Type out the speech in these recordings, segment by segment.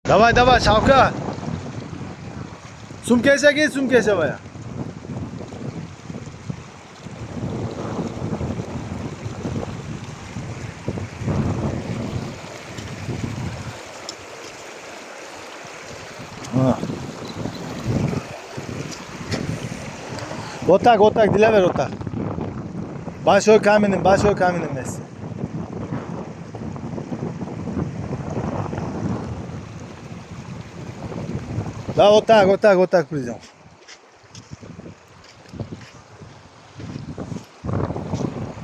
Давай, давай, Shavkat. Sumkacha kel, sumkacha baya. Вот так, диlaver вот так. Большой каменным вместе. Да, вот так придем.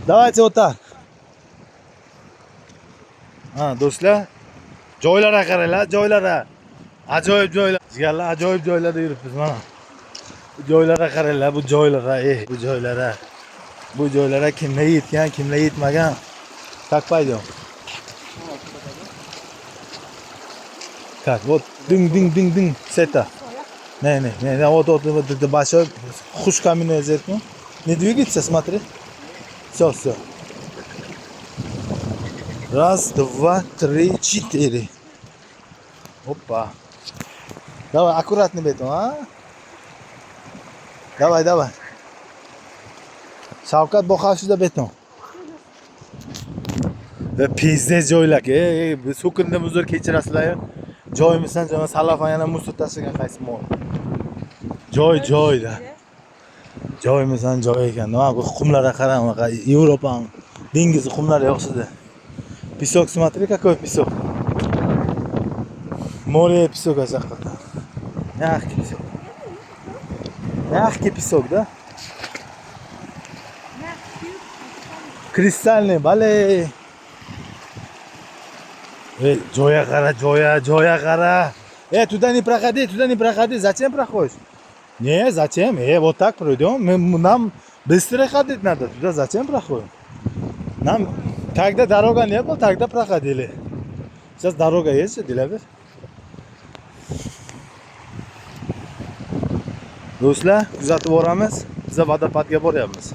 Давайте вот так. Do'stlar, joylarga qaranglar, joylarga. Ajoyib joylar. Jigarlar, ajoyib joylarda yuribmiz mana. Bu joylarga qaranglar, bu joylarga, bu joylarga. Bu joylarga kimlar yetgan, kimlar yetmagan. Как пойдем? Как? Вот динг. Сета. Не, вот большой хуш каменный зеркало. Не двигается, смотри. Все. Раз, два, три, четыре. Опа. Давай, аккуратный бетон, а? Давай. Shavkat boqashida beton. Ve pizdez joylar. So'kindim uzr kechirasizlar. Joyimizdan jana salafan yana musor tashlagan qaysi mol. Joyda. Joyimizdan joy ekan. Nima bu qumlarga qarang, Yevropa dengiz qumlari yo'qsizda. Песок, смотри, какой песок. Море песок захода. Мягкий песок, да? Кристальный, бале. Joya qara. Туда не проходи. Зачем проходишь? Не, зачем? Вот так пройдем. Нам быстро ходить надо. Туда зачем проходим? Нам, когда дорога не было, тогда проходили. Сейчас дорога есть, dilaver. Do'stlar, kuzatib boramiz. Biz vodopadga boryapmiz.